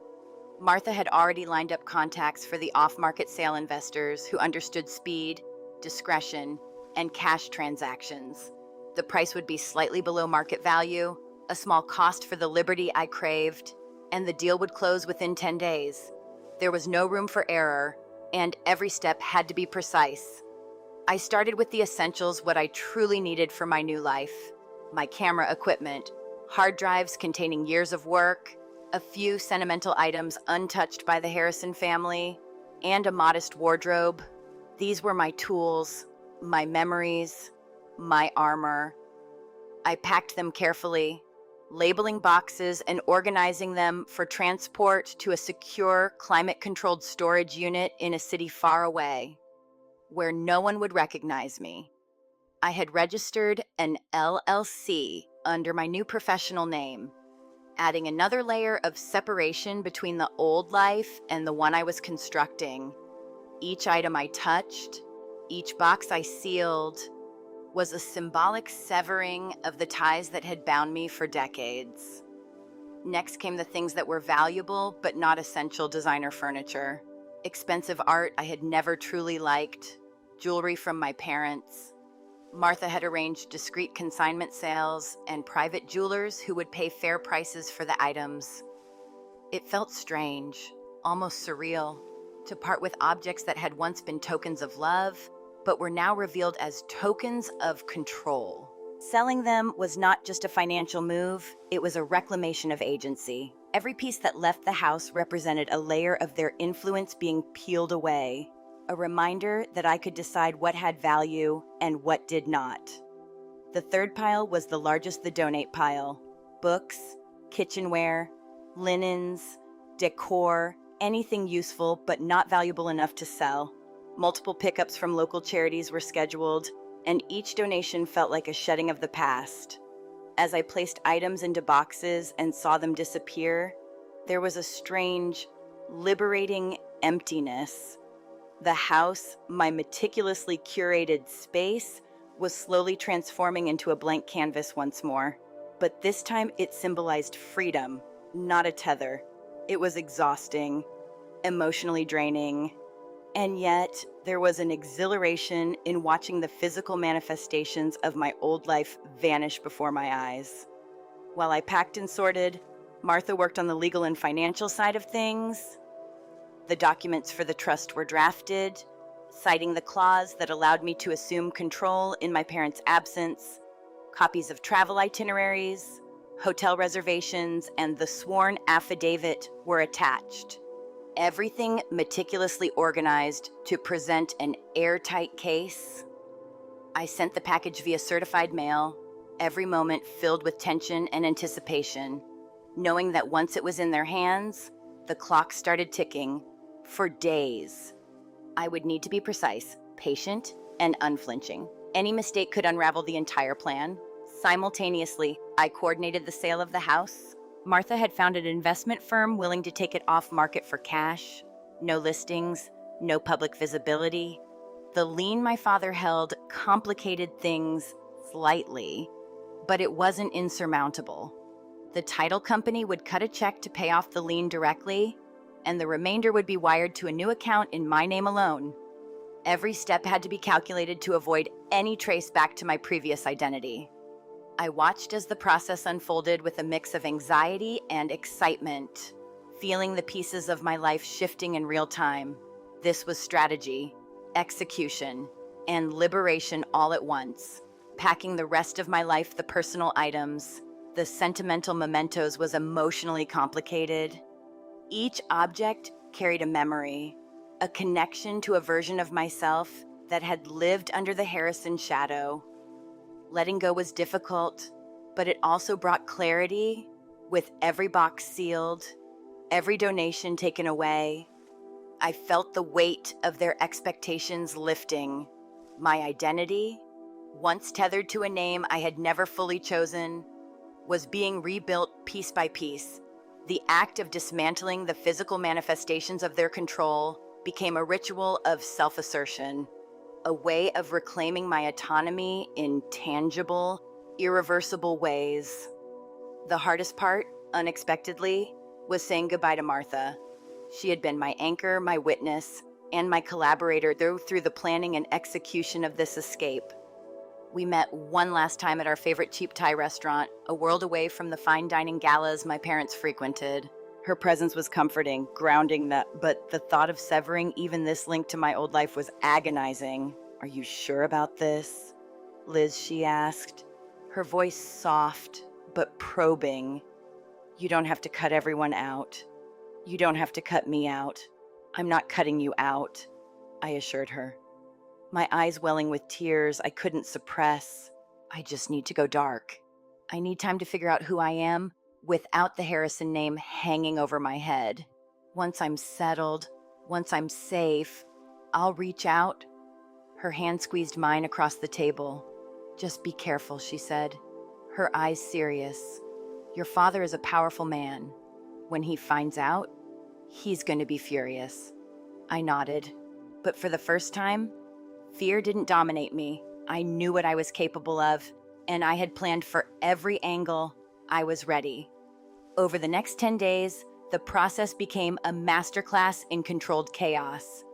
Martha had already lined up contacts for the off-market sale investors who understood speed, discretion, and cash transactions. The price would be slightly below market value, a small cost for the liberty I craved, and the deal would close within 10 days. There was no room for error, and every step had to be precise. I started with the essentials, what I truly needed for my new life. My camera equipment, hard drives containing years of work, a few sentimental items untouched by the Harrison family, and a modest wardrobe. These were my tools, my memories, my armor. I packed them carefully, labeling boxes and organizing them for transport to a secure, climate-controlled storage unit in a city far away, where no one would recognize me. I had registered an LLC under my new professional name, adding another layer of separation between the old life and the one I was constructing. Each item I touched, each box I sealed, was a symbolic severing of the ties that had bound me for decades. Next came the things that were valuable but not essential: designer furniture, expensive art I had never truly liked, jewelry from my parents. Martha had arranged discreet consignment sales and private jewelers who would pay fair prices for the items. It felt strange, almost surreal, to part with objects that had once been tokens of love, but were now revealed as tokens of control. Selling them was not just a financial move, it was a reclamation of agency. Every piece that left the house represented a layer of their influence being peeled away, a reminder that I could decide what had value and what did not. The third pile was the largest, the donate pile. Books, kitchenware, linens, decor, anything useful but not valuable enough to sell. Multiple pickups from local charities were scheduled, and each donation felt like a shedding of the past. As I placed items into boxes and saw them disappear, There was a strange, liberating emptiness. The house, my meticulously curated space, was slowly transforming into a blank canvas once more. But this time it symbolized freedom, not a tether. It was exhausting, emotionally draining, and yet there was an exhilaration in watching the physical manifestations of my old life vanish before my eyes. While I packed and sorted, Martha worked on the legal and financial side of things. The documents for the trust were drafted, citing the clause that allowed me to assume control in my parents' absence. Copies of travel itineraries, hotel reservations, and the sworn affidavit were attached. Everything meticulously organized to present an airtight case. I sent the package via certified mail, every moment filled with tension and anticipation, knowing that once it was in their hands, the clock started ticking for days. I would need to be precise, patient, and unflinching. Any mistake could unravel the entire plan. Simultaneously, I coordinated the sale of the house. Martha had found an investment firm willing to take it off market for cash. No listings, no public visibility. The lien my father held complicated things slightly, but it wasn't insurmountable. The title company would cut a check to pay off the lien directly, and the remainder would be wired to a new account in my name alone. Every step had to be calculated to avoid any trace back to my previous identity. I watched as the process unfolded with a mix of anxiety and excitement, feeling the pieces of my life shifting in real time. This was strategy, execution, and liberation all at once. Packing the rest of my life, the personal items, the sentimental mementos, was emotionally complicated. Each object carried a memory, a connection to a version of myself that had lived under the Harrison shadow. Letting go was difficult, but it also brought clarity. With every box sealed, every donation taken away, I felt the weight of their expectations lifting. My identity, once tethered to a name I had never fully chosen, was being rebuilt piece by piece. The act of dismantling the physical manifestations of their control became a ritual of self-assertion, a way of reclaiming my autonomy in tangible, irreversible ways. The hardest part, unexpectedly, was saying goodbye to Martha. She had been my anchor, my witness, and my collaborator through the planning and execution of this escape. We met one last time at our favorite cheap Thai restaurant, a world away from the fine dining galas my parents frequented. Her presence was comforting, grounding, but the thought of severing even this link to my old life was agonizing. "Are you sure about this, Liz?" she asked, her voice soft but probing. "You don't have to cut everyone out. You don't have to cut me out. I'm not cutting you out," I assured her, my eyes welling with tears I couldn't suppress. "I just need to go dark. I need time to figure out who I am without the Harrison name hanging over my head. Once I'm settled, once I'm safe, I'll reach out." Her hand squeezed mine across the table. "Just be careful," she said, her eyes serious. "Your father is a powerful man. When he finds out, he's going to be furious." I nodded, but for the first time, fear didn't dominate me. I knew what I was capable of, and I had planned for every angle. I was ready. Over the next 10 days, the process became a masterclass in controlled chaos.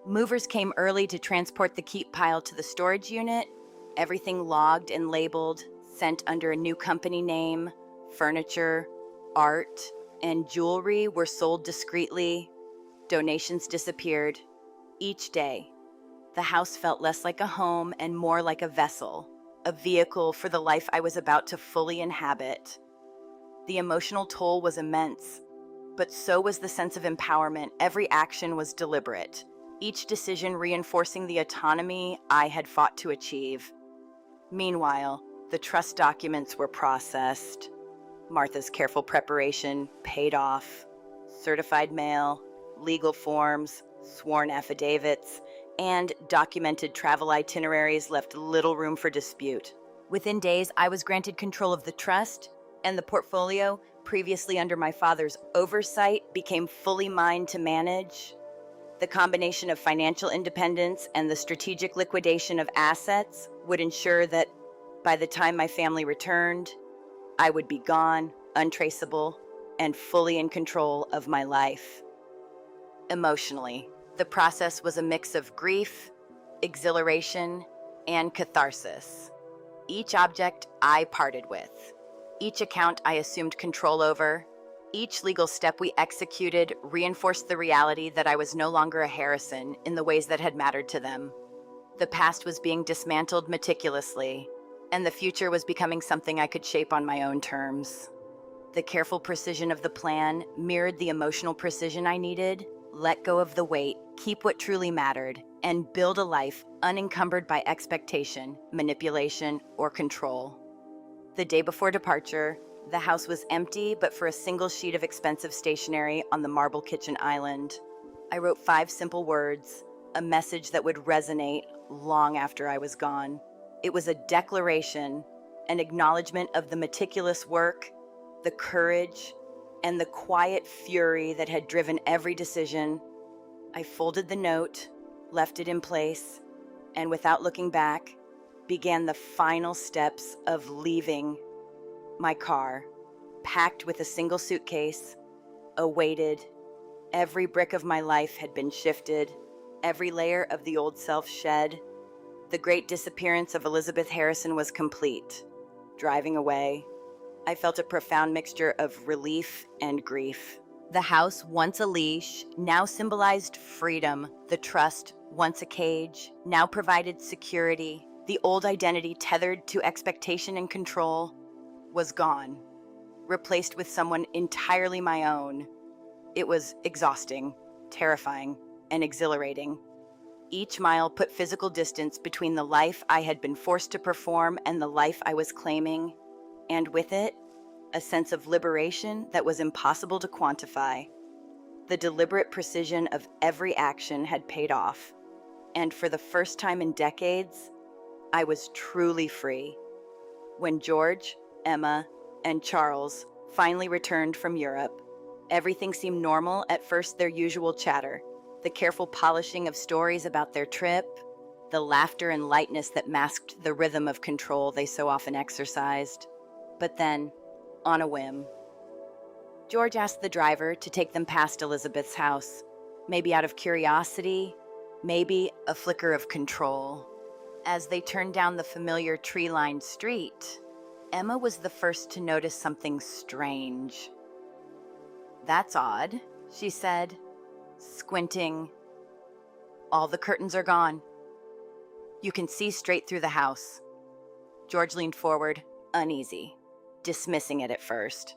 Movers came early to transport the keep pile to the storage unit, everything logged and labeled, sent under a new company name. Furniture, art, and jewelry were sold discreetly. Donations disappeared. Each day, the house felt less like a home and more like a vessel, a vehicle for the life I was about to fully inhabit. The emotional toll was immense, but so was the sense of empowerment. Every action was deliberate, each decision reinforcing the autonomy I had fought to achieve. Meanwhile, the trust documents were processed. Martha's careful preparation paid off. Certified mail, legal forms, sworn affidavits, and documented travel itineraries left little room for dispute. Within days, I was granted control of the trust, and the portfolio, previously under my father's oversight, became fully mine to manage. The combination of financial independence and the strategic liquidation of assets would ensure that by the time my family returned, I would be gone, untraceable, and fully in control of my life. Emotionally, the process was a mix of grief, exhilaration, and catharsis. Each object I parted with, each account I assumed control over, each legal step we executed reinforced the reality that I was no longer a Harrison in the ways that had mattered to them. The past was being dismantled meticulously, and the future was becoming something I could shape on my own terms. The careful precision of the plan mirrored the emotional precision I needed. Let go of the weight, keep what truly mattered, and build a life unencumbered by expectation, manipulation, or control. The day before departure, the house was empty but for a single sheet of expensive stationery on the marble kitchen island. I wrote 5 simple words, a message that would resonate long after I was gone. It was a declaration, an acknowledgement of the meticulous work, the courage, and the quiet fury that had driven every decision. I folded the note, left it in place, and without looking back, began the final steps of leaving. My car, packed with a single suitcase, awaited. Every brick of my life had been shifted, every layer of the old self shed. The great disappearance of Elizabeth Harrison was complete. Driving away, I felt a profound mixture of relief and grief. The house, once a leash, now symbolized freedom. The trust, once a cage, now provided security. The old identity tethered to expectation and control was gone, replaced with someone entirely my own. It was exhausting, terrifying, and exhilarating. Each mile put physical distance between the life I had been forced to perform and the life I was claiming, and with it, a sense of liberation that was impossible to quantify. The deliberate precision of every action had paid off, and for the first time in decades, I was truly free. When George, Emma, and Charles finally returned from Europe, everything seemed normal at first. Their usual chatter, the careful polishing of stories about their trip, the laughter and lightness that masked the rhythm of control they so often exercised. But then, on a whim, George asked the driver to take them past Elizabeth's house, maybe out of curiosity, maybe a flicker of control. As they turned down the familiar tree-lined street, Emma was the first to notice something strange. "That's odd," she said, squinting. "All the curtains are gone. You can see straight through the house." George leaned forward, uneasy, dismissing it at first.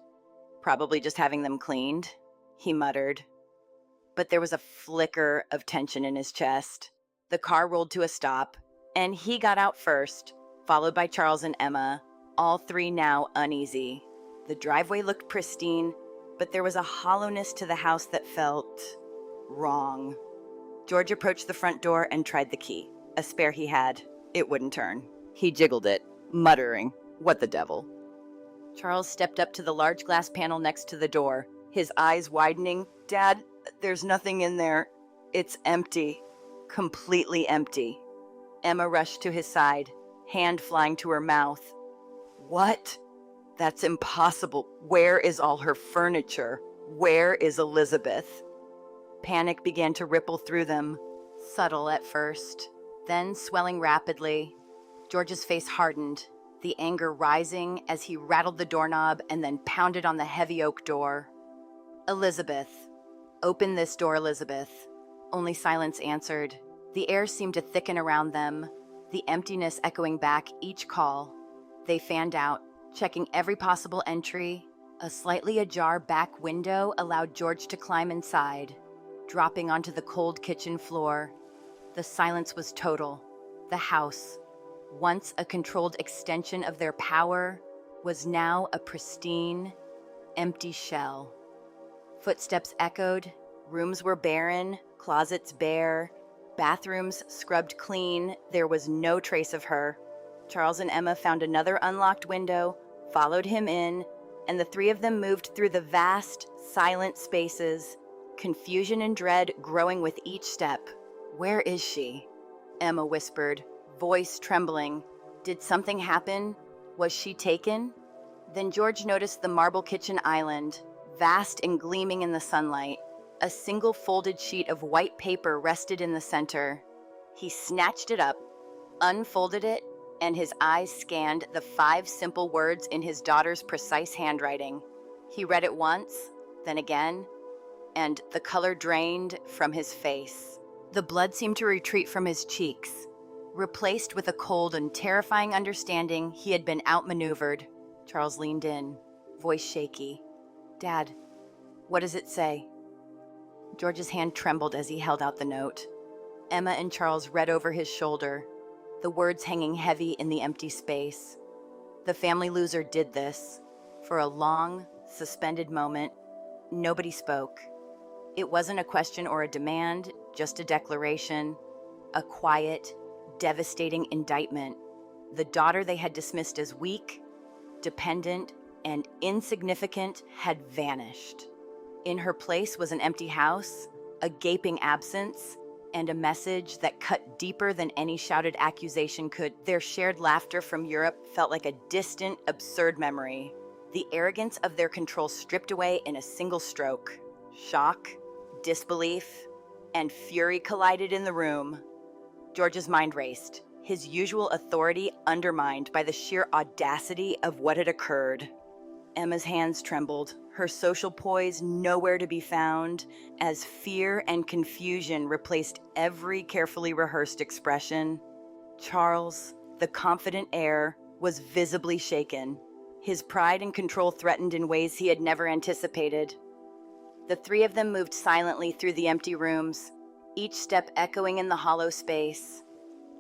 "Probably just having them cleaned," he muttered. But there was a flicker of tension in his chest. The car rolled to a stop, and he got out first, followed by Charles and Emma, all 3 now uneasy. The driveway looked pristine, but there was a hollowness to the house that felt wrong. George approached the front door and tried the key, a spare he had. It wouldn't turn. He jiggled it, muttering, "What the devil?" Charles stepped up to the large glass panel next to the door, his eyes widening. "Dad, there's nothing in there. It's empty. Completely empty." Emma rushed to his side, hand flying to her mouth. "What? That's impossible. Where is all her furniture? Where is Elizabeth?" Panic began to ripple through them, subtle at first, then swelling rapidly. George's face hardened, the anger rising as he rattled the doorknob and then pounded on the heavy oak door. "Elizabeth. Open this door, Elizabeth." Only silence answered. The air seemed to thicken around them, the emptiness echoing back each call. They fanned out, checking every possible entry. A slightly ajar back window allowed George to climb inside, dropping onto the cold kitchen floor. The silence was total. The house, once a controlled extension of their power, was now a pristine, empty shell. Footsteps echoed, rooms were barren, closets bare, bathrooms scrubbed clean. There was no trace of her. Charles and Emma found another unlocked window, followed him in, and the three of them moved through the vast, silent spaces, confusion and dread growing with each step. "Where is she?" Emma whispered, voice trembling. Did something happen? Was she taken? Then George noticed the marble kitchen island, vast and gleaming in the sunlight. A single folded sheet of white paper rested in the center. He snatched it up, unfolded it, and his eyes scanned the 5 simple words in his daughter's precise handwriting. He read it once, then again, and the color drained from his face. The blood seemed to retreat from his cheeks, replaced with a cold and terrifying understanding he had been outmaneuvered. Charles leaned in, voice shaky. "Dad, what does it say?" George's hand trembled as he held out the note. Emma and Charles read over his shoulder, the words hanging heavy in the empty space. The family loser did this. For a long, suspended moment, nobody spoke. It wasn't a question or a demand, just a declaration, a quiet, devastating indictment. The daughter they had dismissed as weak, dependent, and insignificant had vanished. In her place was an empty house, a gaping absence, and a message that cut deeper than any shouted accusation could. Their shared laughter from Europe felt like a distant, absurd memory. The arrogance of their control stripped away in a single stroke. Shock, disbelief, and fury collided in the room. George's mind raced, his usual authority undermined by the sheer audacity of what had occurred. Emma's hands trembled, her social poise nowhere to be found, as fear and confusion replaced every carefully rehearsed expression. Charles, the confident heir, was visibly shaken, his pride and control threatened in ways he had never anticipated. The three of them moved silently through the empty rooms, each step echoing in the hollow space.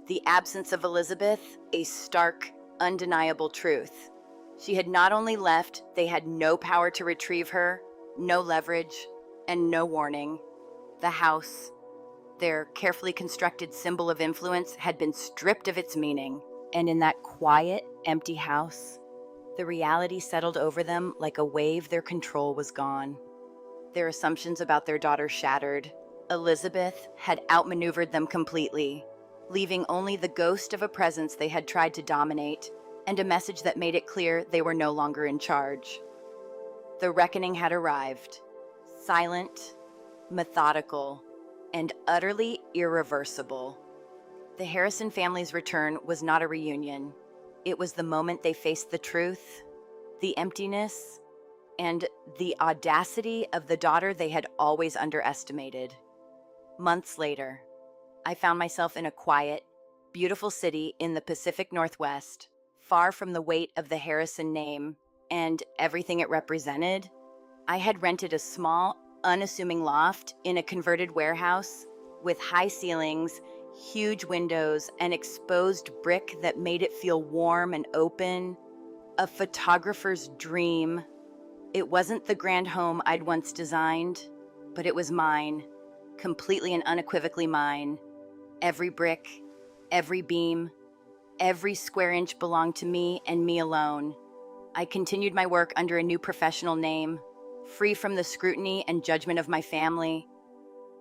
The absence of Elizabeth, a stark, undeniable truth. She had not only left, they had no power to retrieve her, no leverage, and no warning. The house, their carefully constructed symbol of influence, had been stripped of its meaning. And in that quiet, empty house, the reality settled over them like a wave. Their control was gone. Their assumptions about their daughter shattered. Elizabeth had outmaneuvered them completely, leaving only the ghost of a presence they had tried to dominate, and a message that made it clear they were no longer in charge. The reckoning had arrived, silent, methodical, and utterly irreversible. The Harrison family's return was not a reunion. It was the moment they faced the truth, the emptiness, and the audacity of the daughter they had always underestimated. Months later, I found myself in a quiet, beautiful city in the Pacific Northwest, far from the weight of the Harrison name and everything it represented. I had rented a small, unassuming loft in a converted warehouse with high ceilings, huge windows, and exposed brick that made it feel warm and open. A photographer's dream. It wasn't the grand home I'd once designed, but it was mine, completely and unequivocally mine. Every brick, every beam, every square inch belonged to me and me alone. I continued my work under a new professional name, free from the scrutiny and judgment of my family.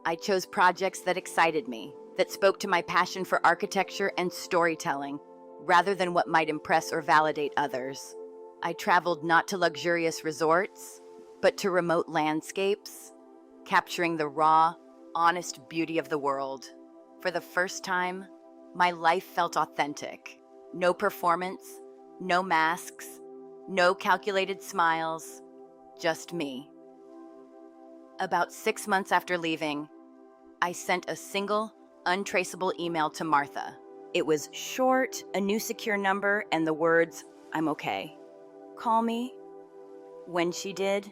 I chose projects that excited me, that spoke to my passion for architecture and storytelling, rather than what might impress or validate others. I traveled not to luxurious resorts, but to remote landscapes, capturing the raw, honest beauty of the world. For the first time, my life felt authentic. No performance, no masks, no calculated smiles, just me. About 6 months after leaving, I sent a single, untraceable email to Martha. It was short, a new secure number, and the words, "I'm okay. Call me." When she did,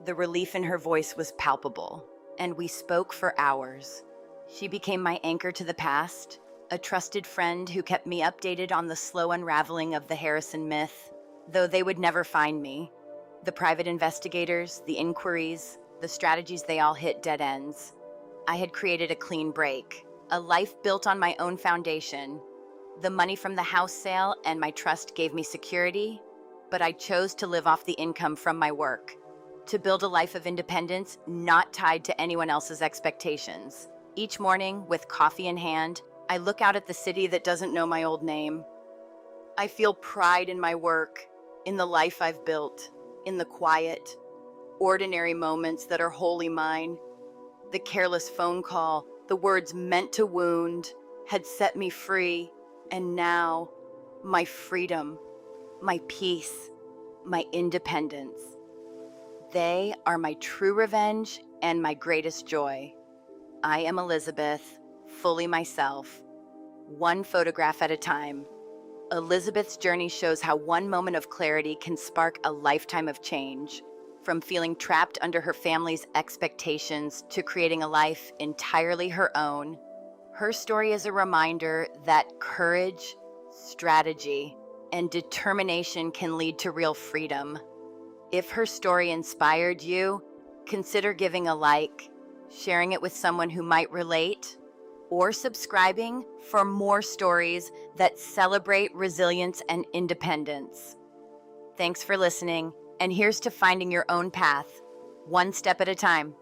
the relief in her voice was palpable, and we spoke for hours. She became my anchor to the past, a trusted friend who kept me updated on the slow unraveling of the Harrison myth, though they would never find me. The private investigators, the inquiries, the strategies, they all hit dead ends. I had created a clean break, a life built on my own foundation. The money from the house sale and my trust gave me security, but I chose to live off the income from my work, to build a life of independence not tied to anyone else's expectations. Each morning, with coffee in hand, I look out at the city that doesn't know my old name. I feel pride in my work, in the life I've built, in the quiet, ordinary moments that are wholly mine. The careless phone call, the words meant to wound, had set me free, and now, my freedom, my peace, my independence. They are my true revenge and my greatest joy. I am Elizabeth, fully myself, one photograph at a time. Elizabeth's journey shows how one moment of clarity can spark a lifetime of change, from feeling trapped under her family's expectations to creating a life entirely her own. Her story is a reminder that courage, strategy, and determination can lead to real freedom. If her story inspired you, consider giving a like, sharing it with someone who might relate, or subscribing for more stories that celebrate resilience and independence. Thanks for listening, and here's to finding your own path, one step at a time.